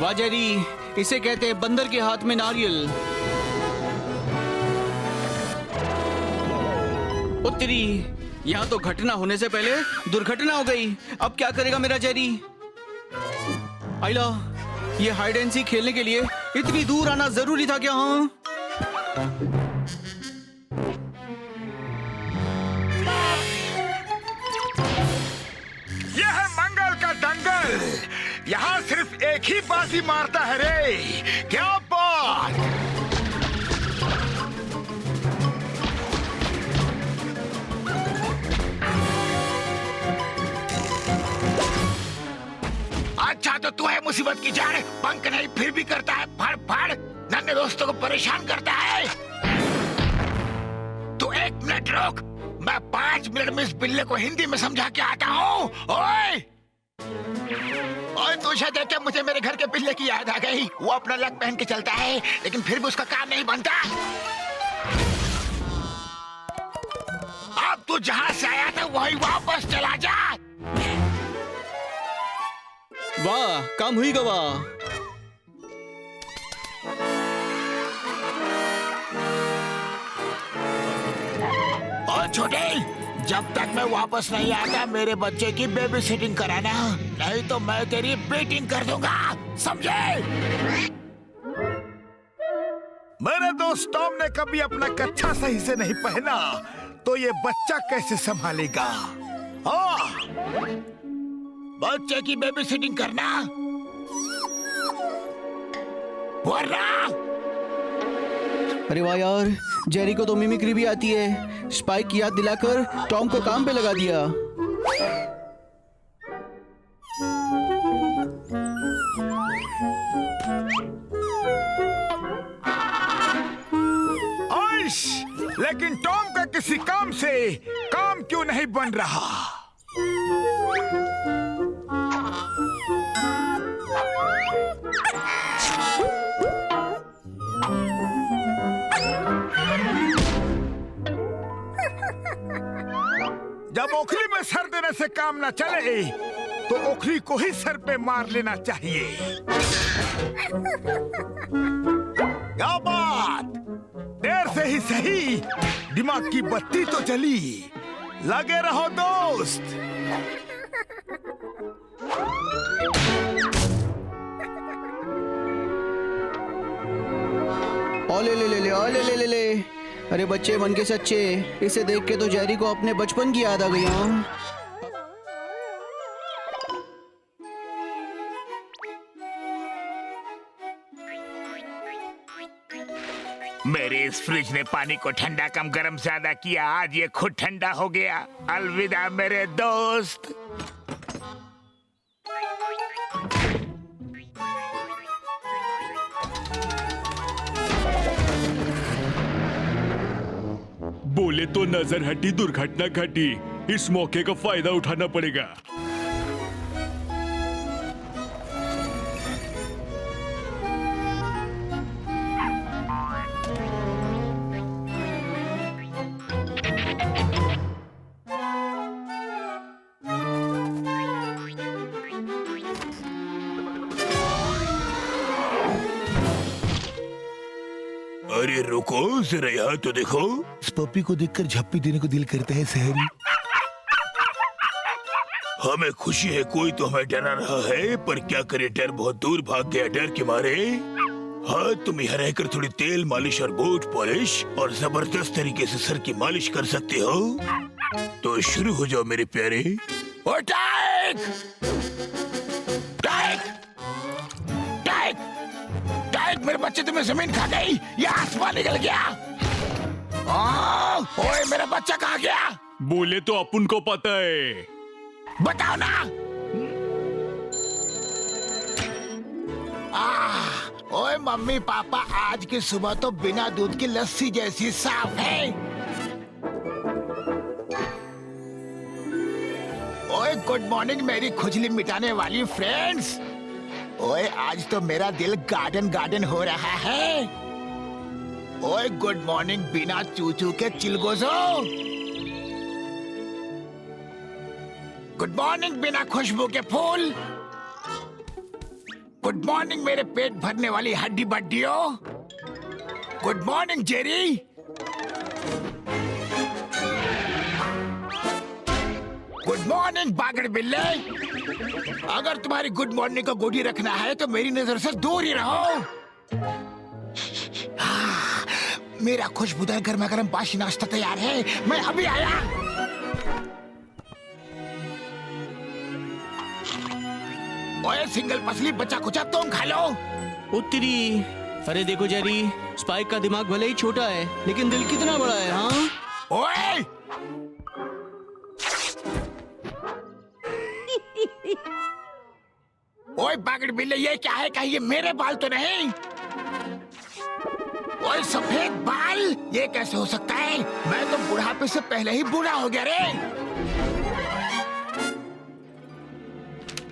वाह जेरी, इसे कहते हैं बंदर के हाथ में नारियल। उत्तरी, यहाँ तो घटना होने से पहले दुर्घटना हो गई। अब क्या करेगा मेरा जेरी? आइला, ये हाइड एंड सीक खेलने के लिए इतनी दूर आना जरूरी था क्या? हाँ, यह है मंगल का दंगल। यहाँ सिर्फ एक ही बाजी मारता है रे। क्या बात! अच्छा तो तू है मुसीबत की जड़। पंख नहीं फिर भी करता है फड़ फड़, नन्हे दोस्तों को परेशान करता है। तू 1 मिनट रुक, मैं 5 मिनट में इस बिल्ले को हिंदी में समझा के आता हूँ। ओए तुझे देख के मुझे मेरे घर के बिल्ले की याद आ गई। वो अपना लक पहन के चलता है लेकिन फिर भी उसका काम नहीं बनता। अब तू जहाँ से आया था वहीं वापस चला जा। वाह, काम हुई गवाह। और छोटे, जब तक मैं वापस नहीं आता मेरे बच्चे की बेबी सिटिंग कराना, नहीं तो मैं तेरी बेटिंग कर दूंगा, समझे? मेरे दोस्त टॉम ने कभी अपना कच्छा सही से नहीं पहना, तो ये बच्चा कैसे संभालेगा? बच्चे की बेबी सिटिंग करना वरना। अरे वाह यार, जेरी को तो मिमिक्री भी आती है। स्पाइक की याद दिलाकर टॉम को काम पे लगा दिया। लेकिन टॉम का किसी काम से काम क्यों नहीं बन रहा? जब ओखली में सर देने से काम ना चले तो ओखली को ही सर पे मार लेना चाहिए। क्या बात! देर से ही सही, दिमाग की बत्ती तो जली। लगे रहो दोस्त। ओ ले ले ले ले, ओ ले ले ले ले। अरे बच्चे बन के सच्चे, इसे देख के तो जेरी को अपने बचपन की याद आ गई। हाँ, मेरे इस फ्रिज ने पानी को ठंडा कम गर्म ज्यादा किया, आज ये खुद ठंडा हो गया। अलविदा मेरे दोस्त। बोले तो नजर हटी दुर्घटना घटी। इस मौके का फायदा उठाना पड़ेगा। अरे रुको जरा, यहाँ तो देखो। इस पपी को देखकर झप्पी देने को दिल करता है शहरी। हमें खुशी है कोई तो हमें डरा रहा है, पर क्या करे, डर बहुत दूर भाग गया डर के मारे। हाँ, तुम यहाँ रहकर थोड़ी तेल मालिश और बूट पॉलिश और जबरदस्त तरीके से सर की मालिश कर सकते हो। तो शुरू हो जाओ मेरे प्यारे। ओ टाइक! टाइक! टाइक! टाइक! मेरे बच्चे तुम्हें जमीन खा गई, ये आसमान निकल गया। ओए मेरा बच्चा कहाँ गया? बोले तो अपन को पता है। बताओ ना। ओए मम्मी पापा, आज की सुबह तो बिना दूध की लस्सी जैसी साफ है। ओए गुड मॉर्निंग मेरी खुजली मिटाने वाली फ्रेंड्स। ओए आज तो मेरा दिल गार्डन गार्डन हो रहा है। ओए गुड मॉर्निंग बिना चूचू के चिलगोजो। गुड मॉर्निंग बिना खुशबू के फूल। गुड मॉर्निंग मेरे पेट भरने वाली हड्डी बड्डियों। Good morning Jerry. Good morning बागड़ बिल्ले। अगर तुम्हारी गुड मॉर्निंग को गोदी रखना है तो मेरी नजर से दूर ही रहो। मेरा खुशबूदार गर्मा गर्म बासी नाश्ता तैयार है, मैं अभी आया। ओए सिंगल पसली बच्चा कुचा तुम खा लो। उत्तरी। अरे देखो जेरी, स्पाइक का दिमाग भले ही छोटा है लेकिन दिल कितना बड़ा है। हाँ ओए ओए बागड़ बिल्ले, ये क्या है? कहीं ये मेरे बाल तो नहीं? ओए सफेद बाल, ये कैसे हो सकता है? मैं तो बुढ़ापे से पहले ही बूढ़ा हो गया रे।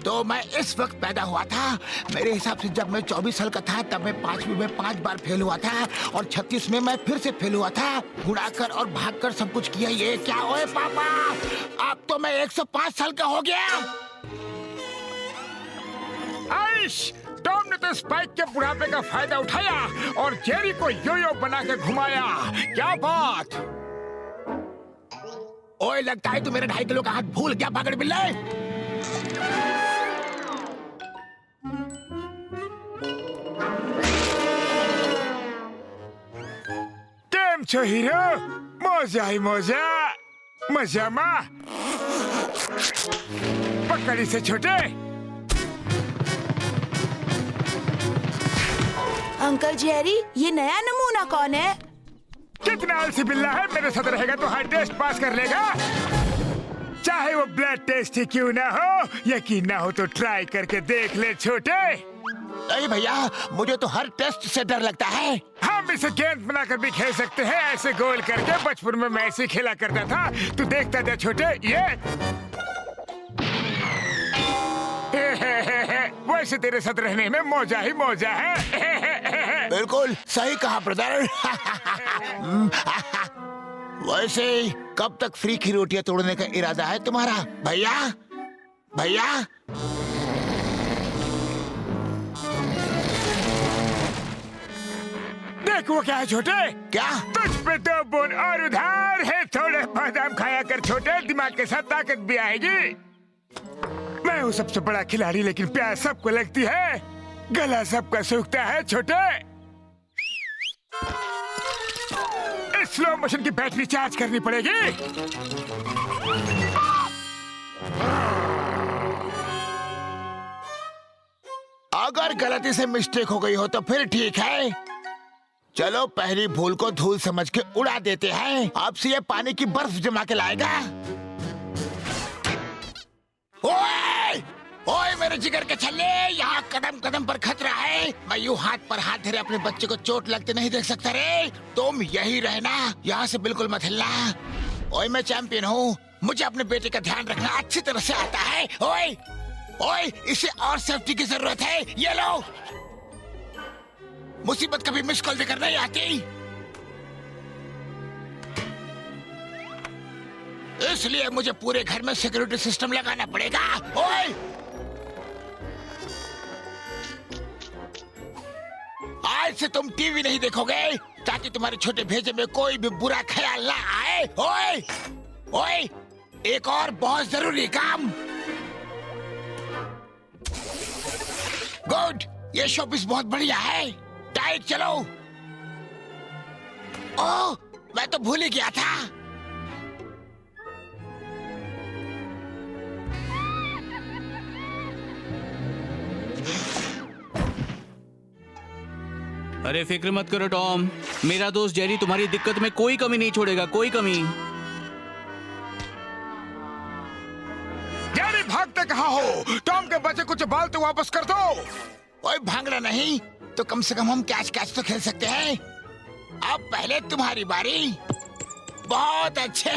तो मैं इस वक्त पैदा हुआ था। मेरे हिसाब से जब मैं 24 साल का था तब मैं 5वीं में 5 बार फेल हुआ था और 36 में मैं फिर से फेल हुआ था। उड़ाकर और भागकर सब कुछ किया। ये क्या? ओए पापा, अब तो मैं 105 साल का हो गया। आइश, टॉम ने तो स्पाइक के बुढ़ापे का फायदा उठाया और जेरी को यो-यो बना के घुमाया। क्या बात! ओए लगता है तू मेरे 2.5 किलो का हाथ भूल गया बागड़ बिल्ले। केम छो हीरो? मोजा ही मोजा, मजा मा। पकड़ी से छोटे। अंकल जेरी, ये नया नमूना कौन है? कितना आलसी बिल्ला है, मेरे साथ रहेगा तो हर टेस्ट पास कर लेगा, चाहे वो ब्लड टेस्ट ही क्यों ना हो। यकीन ना हो तो ट्राई करके देख ले छोटे। अरे भैया, मुझे तो हर टेस्ट से डर लगता है। हम इसे गेंद बनाकर भी खेल सकते हैं, ऐसे गोल करके। बचपन में मैं ऐसे खेला करता था, तू देखता था छोटे। ये वैसे तेरे साथ रहने में मौजा ही मौजा है। बिल्कुल सही कहा ब्रदर। वैसे कब तक फ्री की रोटियां तोड़ने का इरादा है तुम्हारा? भैया भैया, देख वो क्या है छोटे? क्या? तुझ पे 2 बूंद और उधार है। थोड़े बादाम खाया कर छोटे, दिमाग के साथ ताकत भी आएगी। मैं हूँ सबसे बड़ा खिलाड़ी, लेकिन प्यास सबको लगती है, गला सबका सूखता है छोटे। इस स्लो मोशन की बैटरी चार्ज करनी पड़ेगी। अगर गलती से मिस्टेक हो गई हो तो फिर ठीक है। चलो पहली भूल को धूल समझ के उड़ा देते हैं। अब से ये पानी की बर्फ जमा के लाएगा। ओए! ओए मेरे जिगर के छल्ले, यहाँ कदम कदम पर खतरा है। मैं यूं हाथ पर हाथ धरे अपने बच्चे को चोट लगते नहीं देख सकता रे। तुम यही रहना, यहाँ से बिल्कुल मत हिलना। ओए मैं चैंपियन हूँ, मुझे अपने बेटे का ध्यान रखना अच्छी तरह से आता है। ओए ओए, इसे और सेफ्टी की जरूरत है। ये लो, मुसीबत कभी मिस कॉल देकर नहीं आती, इसलिए मुझे पूरे घर में सिक्योरिटी सिस्टम लगाना पड़ेगा। ओए! आज से तुम टीवी नहीं देखोगे ताकि तुम्हारे छोटे भेजे में कोई भी बुरा ख्याल ना आए। ओए! ओए! एक और बहुत जरूरी काम। गुड, ये शोपीस बहुत बढ़िया है। टाइट चलो। ओह, मैं तो भूल ही गया था। अरे फिक्र मत करो टॉम, मेरा दोस्त जेरी तुम्हारी दिक्कत में कोई कमी नहीं छोड़ेगा, कोई कमी। जेरी भागते कहाँ हो? टॉम के बचे कुछ बाल तो वापस कर दो। ओए भागना नहीं तो कम से कम हम कैच कैच तो खेल सकते हैं। अब पहले तुम्हारी बारी। बहुत अच्छे।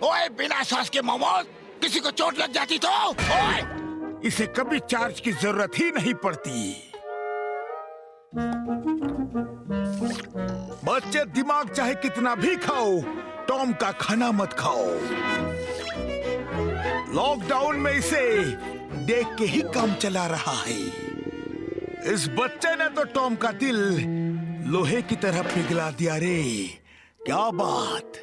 ओए बिना सांस के मोमोज, किसी को चोट लग जाती तो? ओए! इसे कभी चार्ज की जरूरत ही नहीं पड़ती। बच्चे दिमाग चाहे कितना भी खाओ, टॉम का खाना मत खाओ। लॉकडाउन में इसे देख के ही काम चला रहा है। इस बच्चे ने तो टॉम का दिल लोहे की तरह पिघला दिया रे। क्या बात।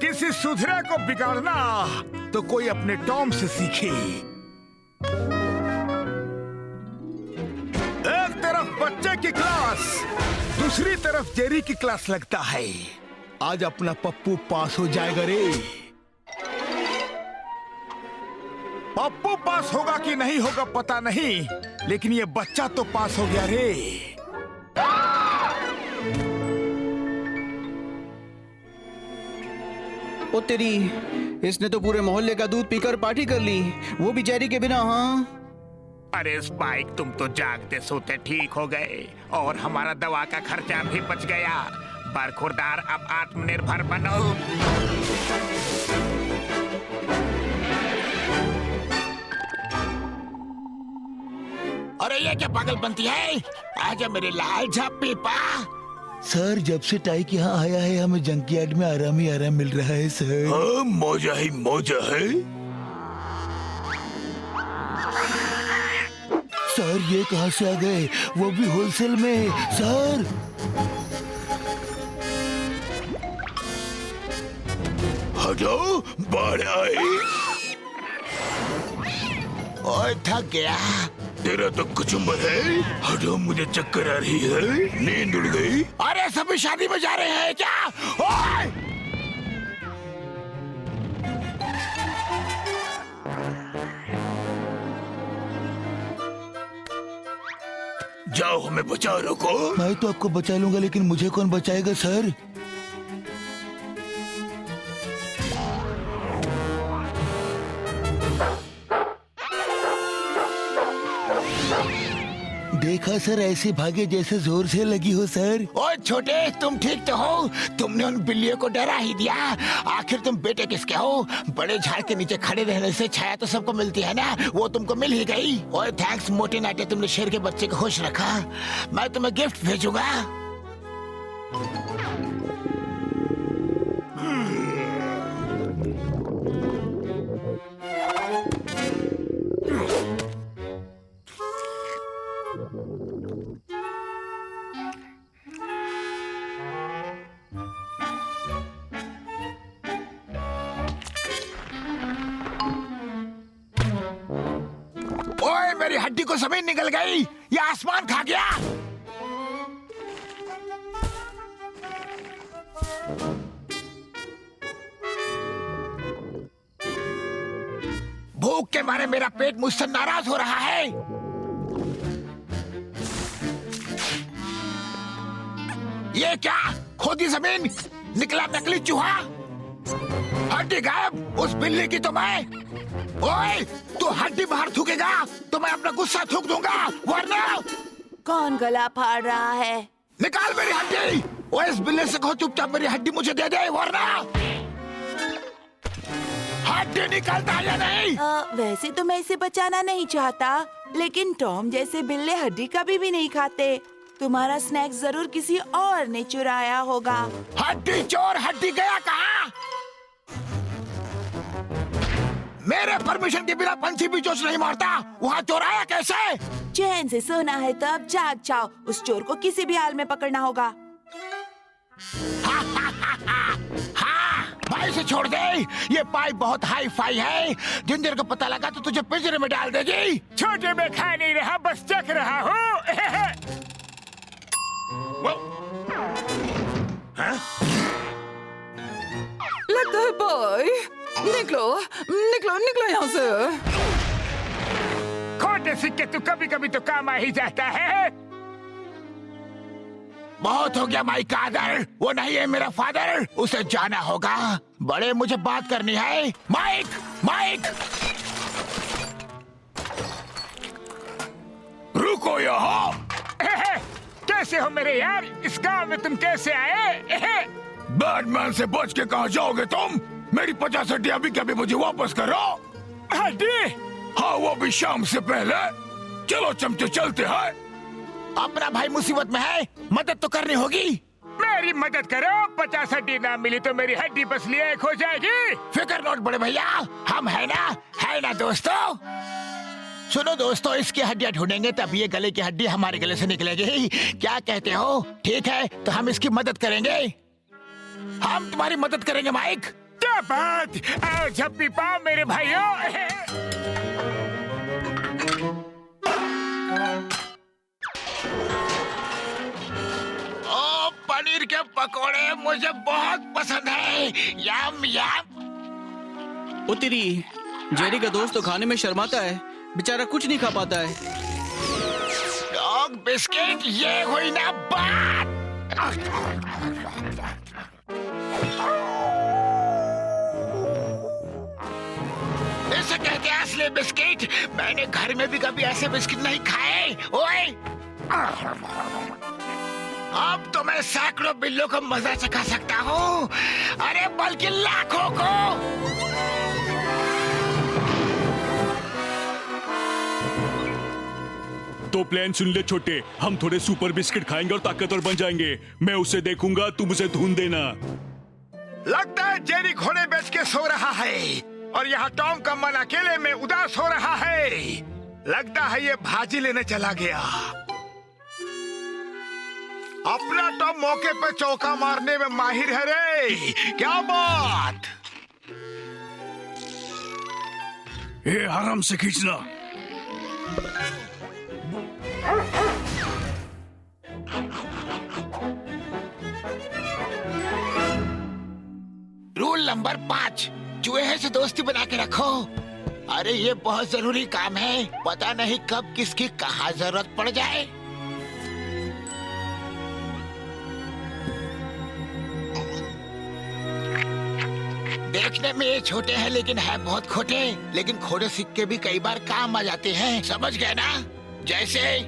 किसी सुधरे को बिगाड़ना तो कोई अपने टॉम से सीखे। एक तरफ बच्चे की क्लास, दूसरी तरफ जेरी की क्लास लगता है। आज अपना पप्पू पास हो जाएगा रे। पप्पू पास होगा कि नहीं होगा पता नहीं, लेकिन ये बच्चा तो पास हो गया रे। ओ तेरी, इसने तो पूरे मोहल्ले का दूध पीकर पार्टी कर ली, वो भी जेरी के बिना। हाँ अरे स्पाइक, तुम तो जागते सोते ठीक हो गए और हमारा दवा का खर्चा भी बच गया। बरखुरदार, अब आत्मनिर्भर बनो। अरे ये क्या पागलपंती है? आजा मेरे लाल झप्पी पा। सर, जब से टाइक यहाँ आया है हमें जंकयार्ड में आराम ही आराम मिल रहा है सर। हाँ, मौजा ही मौजा है। सर, ये कहाँ से आ गए, वो भी होलसेल में सर। हटो, बाढ़ आई। ओए थक गया। तेरा तो कुचुम्बर है। हटो, मुझे चक्कर आ रही है, नींद उड़ गई। अरे सभी शादी में जा रहे हैं क्या? ओए! जाओ, हमें बचाओ। रुको, मैं तो आपको बचा लूंगा, लेकिन मुझे कौन बचाएगा सर? देखा सर, ऐसे भागे जैसे जोर से लगी हो सर। ओए छोटे, तुम ठीक तो हो? तुमने उन बिल्लियों को डरा ही दिया। आखिर तुम बेटे किसके हो? बड़े झाड़ के नीचे खड़े रहने से छाया तो सबको मिलती है ना, वो तुमको मिल ही गई। ओए थैंक्स मोटे नाटे, तुमने शेर के बच्चे को खुश रखा। मैं तुम्हें गिफ्ट भेजूंगा। ओए, मेरी हड्डी को जमीन निकल गई, ये आसमान खा गया। भूख के मारे मेरा पेट मुझसे नाराज हो रहा है। ये क्या? खोदी जमीन, निकला नकली चूहा। हड्डी गायब, उस बिल्ली की तो मैं। ओए, तू हड्डी बाहर थूकेगा तो मैं अपना गुस्सा थूक दूंगा, वरना। कौन गला फाड़ रहा है? निकाल मेरी हड्डी। ओए, इस बिल्ली से कहो चुपचाप मेरी हड्डी मुझे दे दे, वरना। हड्डी निकलता या नहीं? वैसे तो मैं इसे बचाना नहीं चाहता, लेकिन टॉम जैसे बिल्ले हड्डी कभी भी नहीं खाते। तुम्हारा स्नैक्स जरूर किसी और ने चुराया होगा। हड्डी चोर, हड्डी गया कहाँ? मेरे परमिशन के बिना पंछी भी चोच नहीं मारता, वहाँ चोर आया कैसे? चैन से सोना है तो अब जाग जाओ, उस चोर को किसी भी हाल में पकड़ना होगा। हाँ, भाई से छोड़ दे, ये पाइप बहुत हाई फाई है। जिंजर को पता लगा तो तुझे पिंजरे में डाल देगी। छोटे में खा नहीं रहा, बस चख रहा हूँ। लगता है बॉय, निकलो निकलो निकलो यहाँ से। खोटे सिक्के तू कभी कभी तो काम आ ही जाता है। बहुत हो गया माइक का आदर, वो नहीं है मेरा फादर, उसे जाना होगा। बड़े, मुझे बात करनी है। माइक, माइक, रुको यहाँ। कैसे हो मेरे यार? इस गांव में तुम कैसे आए? बैटमैन से बच के कहाँ जाओगे तुम? मेरी 50 हड्डी अभी क्या भी मुझे वापस करो। हड्डी? हाँ, वो भी शाम से पहले। चलो चमचे, चलते हैं। अपना भाई मुसीबत में है, मदद तो करनी होगी। मेरी मदद करो, 50 हड्डी ना मिली तो मेरी हड्डी बस लिए एक हो जाएगी। फिक्र नोट बड़े भैया, हम है ना दोस्तों। सुनो दोस्तों, इसकी हड्डियां ढूंढेंगे तब ये गले की हड्डी हमारे गले से निकलेगी। क्या कहते हो? ठीक है, तो हम इसकी मदद करेंगे। हम तुम्हारी मदद करेंगे माइक। क्या बात, आओ झप्पी पाओ मेरे भाइयों। ओ पनीर के पकोड़े मुझे बहुत पसंद है। यम यम। उतरी, जेरी का दोस्त तो खाने में शर्माता है, बेचारा कुछ नहीं खा पाता है। डॉग बिस्किट, ये हुई ना बात। इसे कहते हैं असली बिस्किट। मैंने घर में भी कभी ऐसे बिस्किट नहीं खाए। ओए, अब तो मैं सैकड़ों बिल्लों को मजा चखा सकता हूँ, अरे बल्कि लाखों को। तो प्लान सुन ले छोटे, हम थोड़े सुपर बिस्किट खाएंगे और ताकतवर बन जाएंगे। मैं उसे देखूंगा, तुम उसे ढूंढ देना। लगता है जेरी घोड़े बेच के सो रहा है और यहाँ टॉम का मन अकेले में उदास हो रहा है। लगता है ये भाजी लेने चला गया। अपना टॉम मौके पे चौका मारने में माहिर है रे। क्या बात। ये आराम से खींचना। रूल नंबर 5, चूहे से दोस्ती बना के रखो। अरे ये बहुत जरूरी काम है, पता नहीं कब किसकी कहाँ जरूरत पड़ जाए। देखने में ये छोटे हैं लेकिन है बहुत खोटे। लेकिन खोटे सिक्के भी कई बार काम आ जाते हैं, समझ गए ना? जैसे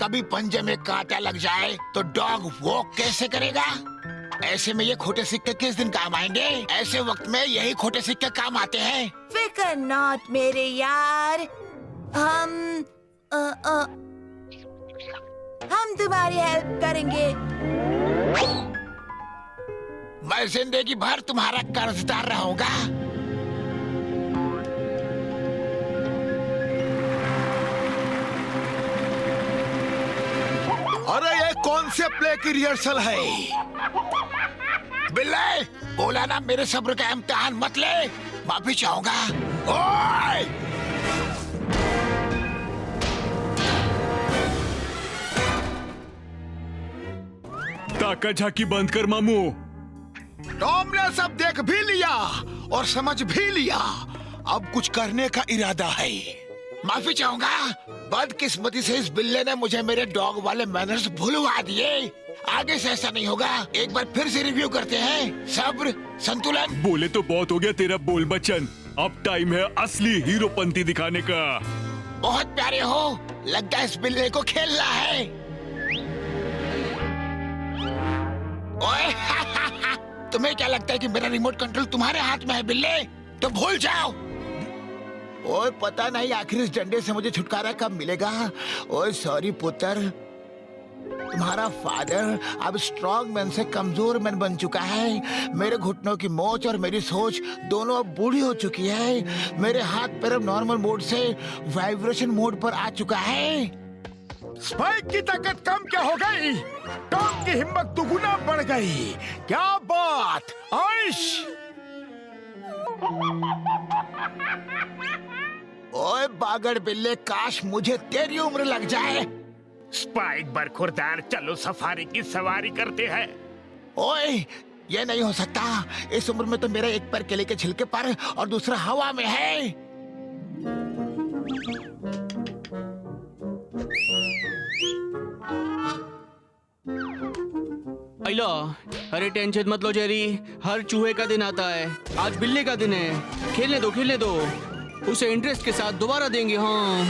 कभी पंजे में कांटा लग जाए तो डॉग वॉक कैसे करेगा? ऐसे में ये खोटे सिक्के किस दिन काम आएंगे? ऐसे वक्त में यही खोटे सिक्के काम आते हैं। फिकर नॉट मेरे यार, हम तुम्हारी हेल्प करेंगे। मैं जिंदगी भर तुम्हारा कर्जदार रहूंगा। अरे ये कौन से प्ले की रिहर्सल है? बिल्ले, बोला ना मेरे सब्र का इम्तिहान मत ले, माफी चाहूंगा। ओए! ताका झाकी बंद कर मामू। टॉम ने सब देख भी लिया और समझ भी लिया। अब कुछ करने का इरादा है। माफी चाहूंगा, बदकिस्मती से इस बिल्ले ने मुझे मेरे डॉग वाले मैनर्स भुलवा दिए। आगे से ऐसा नहीं होगा। एक बार फिर से रिव्यू करते हैं। सब्र, संतुलन। बोले तो बहुत हो गया तेरा बोल बच्चन, अब टाइम है असली हीरोपंती दिखाने का। बहुत प्यारे हो, लगता है इस बिल्ले को खेलना है। ओए, तुम्हें क्या लगता है कि मेरा रिमोट कंट्रोल तुम्हारे हाथ में है बिल्ले? तो भूल जाओ। ओए, पता नहीं आखिर इस डंडे से मुझे छुटकारा कब मिलेगा। ओए सॉरी पुत्र, तुम्हारा फादर अब स्ट्रॉन्ग मैन से कमजोर मैन बन चुका है। मेरे घुटनों की मोच और मेरी सोच दोनों अब बूढ़ी हो चुकी है। मेरे हाथ पैर अब नॉर्मल मोड से वाइब्रेशन मोड पर आ चुका है। स्पाइक की ताकत कम क्या हो गई? टॉम की हिम्मत दुगुना बढ़ गई। क्या बात आइश। ओए बागड़ बिल्ले, काश मुझे तेरी उम्र लग जाए। स्पाइक बरखुरदार, चलो सफारी की सवारी करते हैं। ओए, ये नहीं हो सकता। इस उम्र में तो मेरा एक पैर केले के छिलके पर और दूसरा हवा में है। आइला, अरे टेंशन मत लो जेरी, हर चूहे का दिन आता है। आज बिल्ले का दिन है। खेलने दो, उसे इंटरेस्ट के साथ दोबारा देंगे। हाँ